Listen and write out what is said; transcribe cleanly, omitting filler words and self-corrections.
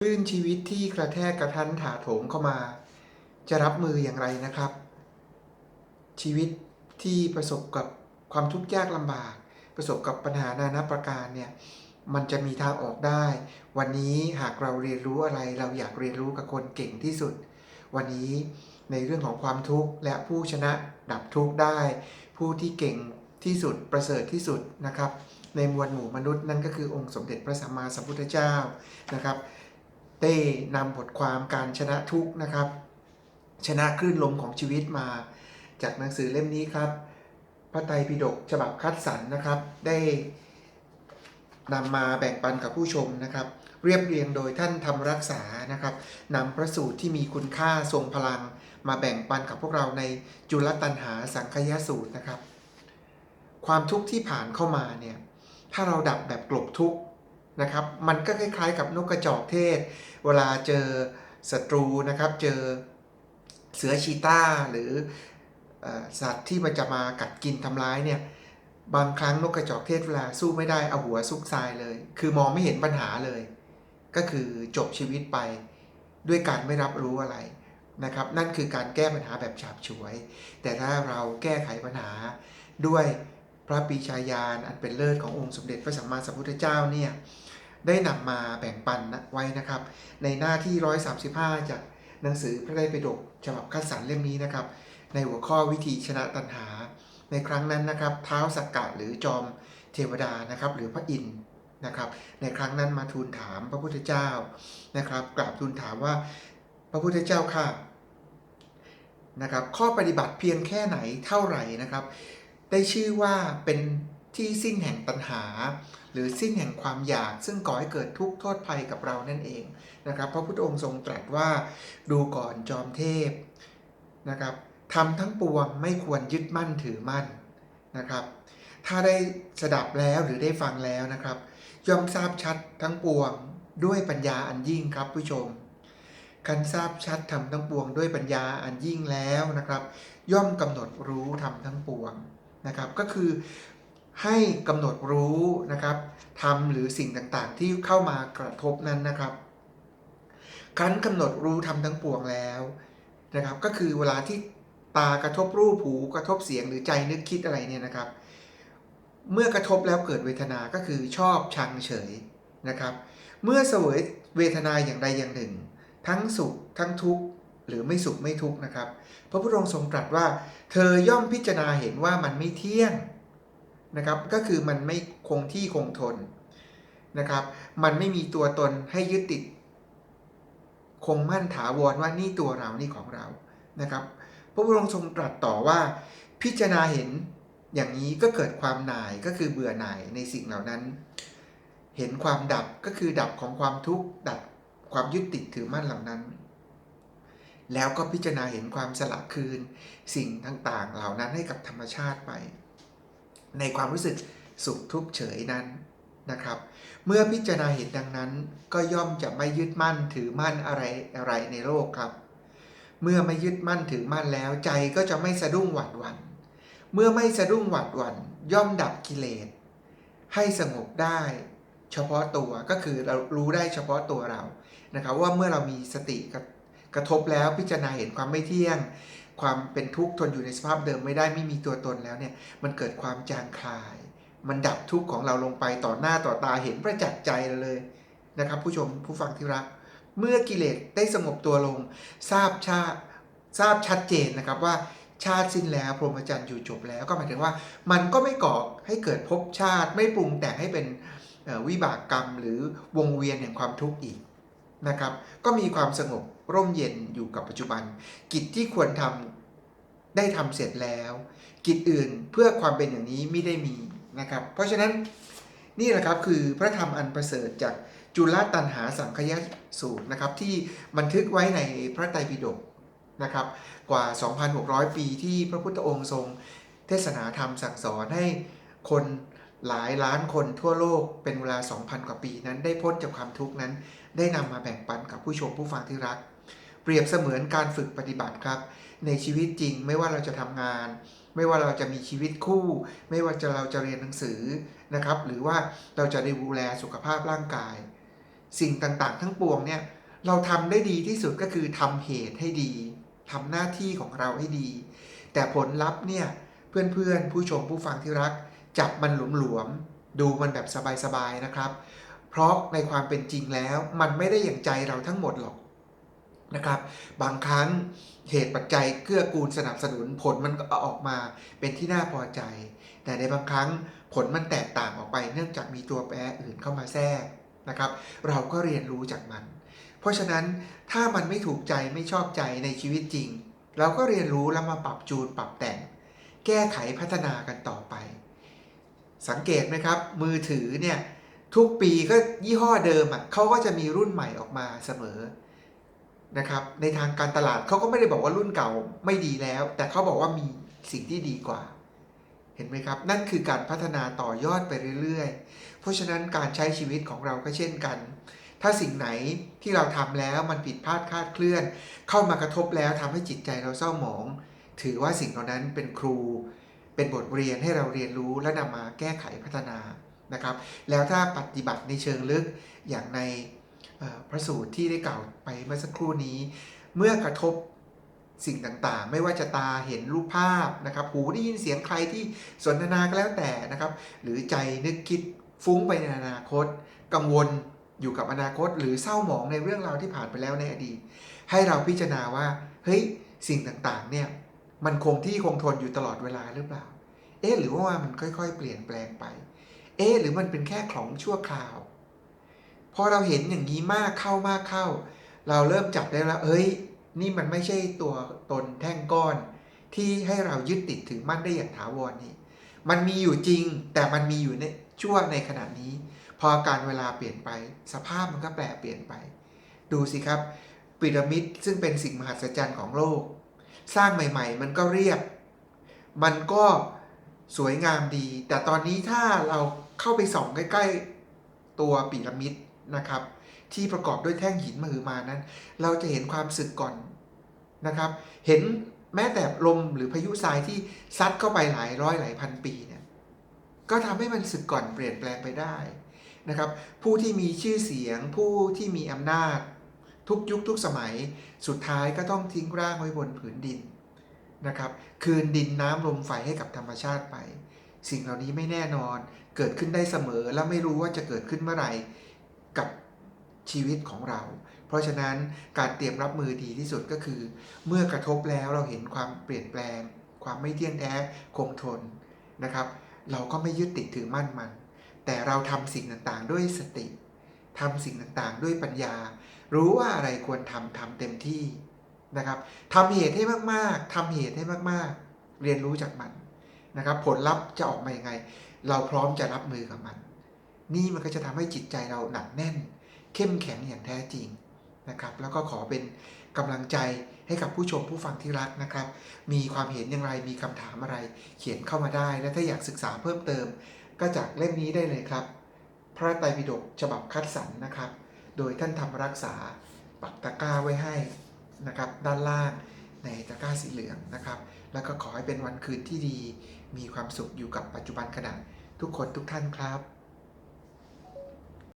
คลื่นชีวิตที่กระแทกกระทันถาโถมเข้ามาจะรับมืออย่างไรนะครับชีวิตที่ประสบกับความทุกข์ยากลำบากประสบกับปัญหานานาประการเนี่ยมันจะมีทางออกได้วันนี้หากเราเรียนรู้อะไรเราอยากเรียนรู้กับคนเก่งที่สุดวันนี้ในเรื่องของความทุกข์และผู้ชนะดับทุกข์ได้ผู้ที่เก่งที่สุดประเสริฐที่สุดนะครับในมวลหมู่มนุษย์นั่นก็คือองค์สมเด็จพระสัมมาสัมพุทธเจ้านะครับได้นำบทความการชนะทุกข์นะครับชนะคลื่นลมของชีวิตมาจากหนังสือเล่มนี้ครับพระไตรปิฎกฉบับคัดสรรนะครับได้นำมาแบ่งปันกับผู้ชมนะครับเรียบเรียงโดยท่านธรรมรักษานะครับนำพระสูตรที่มีคุณค่าทรงพลังมาแบ่งปันกับพวกเราในจุลตัณหาสังคยสูตรนะครับความทุกข์ที่ผ่านเข้ามาเนี่ยถ้าเราดับแบบกลบทุกข์นะครับมันก็คล้ายๆกับนกกระจอกเทศเวลาเจอศัตรูนะครับเจอเสือชีต้าหรือสัตว์ที่มันจะมากัดกินทำร้ายเนี่ยบางครั้งนกกระจอกเทศเวลาสู้ไม่ได้เอาหัวซุกทรายเลยคือมองไม่เห็นปัญหาเลยก็คือจบชีวิตไปด้วยการไม่รับรู้อะไรนะครับนั่นคือการแก้ปัญหาแบบฉาบฉวยแต่ถ้าเราแก้ไขปัญหาด้วยพระปรีชาญาณอันเป็นเลิศขององค์สมเด็จพระสัมมาสัมพุทธเจ้าเนี่ยได้นำมาแบ่งปันไว้นะครับในหน้าที่135จากหนังสือพระไตรปิฎกฉบับคัดสรรเล่มนี้นะครับในหัวข้อวิธีชนะตัณหาในครั้งนั้นนะครับท้าวสักกะหรือจอมเทวดานะครับหรือพระอินทร์นะครับในครั้งนั้นมาทูลถามพระพุทธเจ้านะครับกราบทูลถามว่าพระพุทธเจ้าค่ะนะครับข้อปฏิบัติเพียงแค่ไหนเท่าไหร่นะครับได้ชื่อว่าเป็นที่สิ้นแห่งตัณหาหรือสิ้นแห่งความอยากซึ่งก่อให้เกิดทุกข์โทษภัยกับเรานั่นเองนะครับพระพุทธองค์ทรงตรัสว่าดูก่อนจอมเทพนะครับทำทั้งปวงไม่ควรยึดมั่นถือมั่นนะครับถ้าได้สดับแล้วหรือได้ฟังแล้วนะครับย่อมทราบชัดทั้งปวงด้วยปัญญาอันยิ่งครับผู้ชมการทราบชัดทำทั้งปวงด้วยปัญญาอันยิ่งแล้วนะครับย่อมกำหนดรู้ทำทั้งปวงนะครับก็คือให้กำหนดรู้นะครับทำหรือสิ่งต่างๆที่เข้ามากระทบนั้นนะครับครั้นกำหนดรู้ทำทั้งปวงแล้วนะครับก็คือเวลาที่ตากระทบรูปหูกระทบเสียงหรือใจนึกคิดอะไรเนี่ยนะครับเมื่อกระทบแล้วเกิดเวทนาก็คือชอบชังเฉยนะครับเมื่อเสวยเวทนาอย่างใดอย่างหนึ่งทั้งสุขทั้งทุกข์หรือไม่สุขไม่ทุกข์นะครับพระพุทธองค์ทรงตรัสว่าเธอย่อมพิจารณาเห็นว่ามันไม่เที่ยงนะครับก็คือมันไม่คงที่คงทนนะครับมันไม่มีตัวตนให้ยึดติดคงมั่นถาวรว่านี่ตัวเรานี่ของเรานะครับพระพุทธองค์ทรงตรัสต่อว่าพิจารณาเห็นอย่างนี้ก็เกิดความหน่ายก็คือเบื่อหน่ายในสิ่งเหล่านั้นเห็นความดับก็คือดับของความทุกข์ดับความยึดติดถือมั่นเหล่านั้นแล้วก็พิจารณาเห็นความสละคืนสิ่งต่างๆเหล่านั้นให้กับธรรมชาติไปในความรู้สึกสุขทุกข์เฉยนั้นนะครับเมื่อพิจารณาเห็นดังนั้นก็ย่อมจะไม่ยึดมั่นถือมั่นอะไรในโลกครับเมื่อไม่ยึดมั่นถือมั่นแล้วใจก็จะไม่สะดุ้งหวาดหวั่นเมื่อไม่สะดุ้งหวาดหวั่นย่อมดับกิเลสให้สงบได้เฉพาะตัวก็คือเรารู้ได้เฉพาะตัวเรานะครับว่าเมื่อเรามีสติกระทบแล้วพิจารณาเห็นความไม่เที่ยงความเป็นทุกข์ทนอยู่ในสภาพเดิมไม่ได้ไม่มีตัวตนแล้วเนี่ยมันเกิดความจางคลายมันดับทุกข์ของเราลงไปต่อหน้าต่อตาเห็นประจักษ์ใจเลยนะครับผู้ชมผู้ฟังที่รักเมื่อกิเลสได้สงบตัวลงทราบชัดเจนนะครับว่าชาติสิ้นแล้วพรหมจรรย์อยู่จบแล้วก็หมายถึงว่ามันก็ไม่ก่อให้เกิดภพชาติไม่ปรุงแต่งให้เป็นวิบากกรรมหรือวงเวียนแห่งความทุกข์อีกนะครับก็มีความสงบร่มเย็นอยู่กับปัจจุบันกิจที่ควรทำได้ทำเสร็จแล้วกิจอื่นเพื่อความเป็นอย่างนี้ไม่ได้มีนะครับเพราะฉะนั้นนี่แหละครับคือพระธรรมอันประเสริฐจากจุลตัณหาสังคยสูตรนะครับที่บันทึกไว้ในพระไตรปิฎกนะครับกว่า 2,600 ปีที่พระพุทธองค์ทรงเทศนาธรรมสั่งสอนให้คนหลายล้านคนทั่วโลกเป็นเวลา 2,000 กว่าปีนั้นได้พ้นจากความทุกข์นั้นได้นำมาแบ่งปันกับผู้ชมผู้ฟังที่รักเปรียบเสมือนการฝึกปฏิบัติครับในชีวิตจริงไม่ว่าเราจะทำงานไม่ว่าเราจะมีชีวิตคู่ไม่ว่าเราจะเรียนหนังสือนะครับหรือว่าเราจะดูแลสุขภาพร่างกาย สิ่งต่างๆทั้งปวงเนี่ยเราทำได้ดีที่สุดก็คือทำเหตุให้ดีทำหน้าที่ของเราให้ดีแต่ผลลัพธ์เนี่ยเพื่อนๆผู้ชมผู้ฟังที่รักจับมันหลวมๆดูมันแบบสบายๆนะครับเพราะในความเป็นจริงแล้วมันไม่ได้อย่างใจเราทั้งหมดหรอกนะครับบางครั้งเหตุปัจจัยเกื้อกูลสนับสนุนผลมันก็ออกมาเป็นที่น่าพอใจแต่ในบางครั้งผลมันแตกต่างออกไปเนื่องจากมีตัวแปรอื่นเข้ามาแทรกนะครับเราก็เรียนรู้จากมันเพราะฉะนั้นถ้ามันไม่ถูกใจไม่ชอบใจในชีวิตจริงเราก็เรียนรู้แล้วมาปรับจูนปรับแต่งแก้ไขพัฒนากันต่อไปสังเกตไหมครับมือถือเนี่ยทุกปีก็ยี่ห้อเดิมเขาก็จะมีรุ่นใหม่ออกมาเสมอนะครับในทางการตลาดเขาก็ไม่ได้บอกว่ารุ่นเก่าไม่ดีแล้วแต่เขาบอกว่ามีสิ่งที่ดีกว่าเห็นไหมครับนั่นคือการพัฒนาต่อยอดไปเรื่อยๆเพราะฉะนั้นการใช้ชีวิตของเราก็เช่นกันถ้าสิ่งไหนที่เราทำแล้วมันผิดพลาดคลาดเคลื่อนเข้ามากระทบแล้วทำให้จิตใจเราเศร้าหมองถือว่าสิ่งเหล่านั้นเป็นครูเป็นบทเรียนให้เราเรียนรู้และนำมาแก้ไขพัฒนานะครับแล้วถ้าปฏิบัติในเชิงลึกอย่างในพระสูตรที่ได้กล่าวไปเมื่อสักครู่นี้เมื่อกระทบสิ่งต่างๆไม่ว่าจะตาเห็นรูปภาพนะครับหูได้ยินเสียงใครที่สนทนาก็แล้วแต่นะครับหรือใจนึกคิดฟุ้งไปในอนาคตกังวลอยู่กับอนาคตหรือเศร้าหมองในเรื่องราวที่ผ่านไปแล้วในอดีตให้เราพิจารณาว่าเฮ้ยสิ่งต่างๆเนี่ยมันคงที่คงทนอยู่ตลอดเวลาหรือเปล่าหรือว่ามันค่อยๆเปลี่ยนแปลงไปหรือมันเป็นแค่ของชั่วคราวพอเราเห็นอย่างนี้มากเข้าเราเริ่มจับได้แล้วนี่มันไม่ใช่ตัวตนแท่งก้อนที่ให้เรายึดติดถือมั่นได้อย่างถาวรนี่มันมีอยู่จริงแต่มันมีอยู่ในชั่วในขณะนี้พอการเวลาเปลี่ยนไปสภาพมันก็แปรเปลี่ยนไปดูสิครับพีระมิดซึ่งเป็นสิ่งมหัศจรรย์ของโลกสร้างใหม่ๆมันก็เรียบมันก็สวยงามดีแต่ตอนนี้ถ้าเราเข้าไปส่องใกล้ๆตัวพีระมิดนะครับที่ประกอบด้วยแท่งหินมหึมานั้นเราจะเห็นความสึกก่อนนะครับเห็นแม้แต่ลมหรือพายุทรายที่ซัดเข้าไปหลายร้อยหลายพันปีเนี่ยก็ทำให้มันสึกก่อนเปลี่ยนแปลงไปได้นะครับผู้ที่มีชื่อเสียงผู้ที่มีอำนาจทุกยุคทุกสมัยสุดท้ายก็ต้องทิ้งร่างไว้บนผืนดินนะครับคืนดินน้ำลมไฟให้กับธรรมชาติไปสิ่งเหล่านี้ไม่แน่นอนเกิดขึ้นได้เสมอและไม่รู้ว่าจะเกิดขึ้นเมื่อไหร่กับชีวิตของเราเพราะฉะนั้นการเตรียมรับมือดีที่สุดก็คือเมื่อกระทบแล้วเราเห็นความเปลี่ยนแปลงความไม่เที่ยงแท้คงทนนะครับเราก็ไม่ยึดติดถือมั่นมันแต่เราทำสิ่งต่างๆด้วยสติทำสิ่งต่างๆด้วยปัญญารู้ว่าอะไรควรทำเต็มที่นะครับทำเหตุให้มากๆทำเหตุให้มากๆเรียนรู้จากมันนะครับผลลัพธ์จะออกมายังไงเราพร้อมจะรับมือกับมันนี่มันก็จะทำให้จิตใจเราหนักแน่นเข้มแข็งอย่างแท้จริงนะครับแล้วก็ขอเป็นกำลังใจให้กับผู้ชมผู้ฟังที่รักนะครับมีความเห็นอย่างไรมีคำถามอะไรเขียนเข้ามาได้และถ้าอยากศึกษาเพิ่มเติมก็จากเล่มนี้ได้เลยครับพระไตรปิฎกฉบับคัดสรรนะครับโดยท่านธรรมรักษาปักตะกร้าไว้ให้นะครับด้านล่างในตะกร้าสีเหลืองนะครับแล้วก็ขอให้เป็นวันคืนที่ดีมีความสุขอยู่กับปัจจุบันขณะทุกคนทุกท่านครับ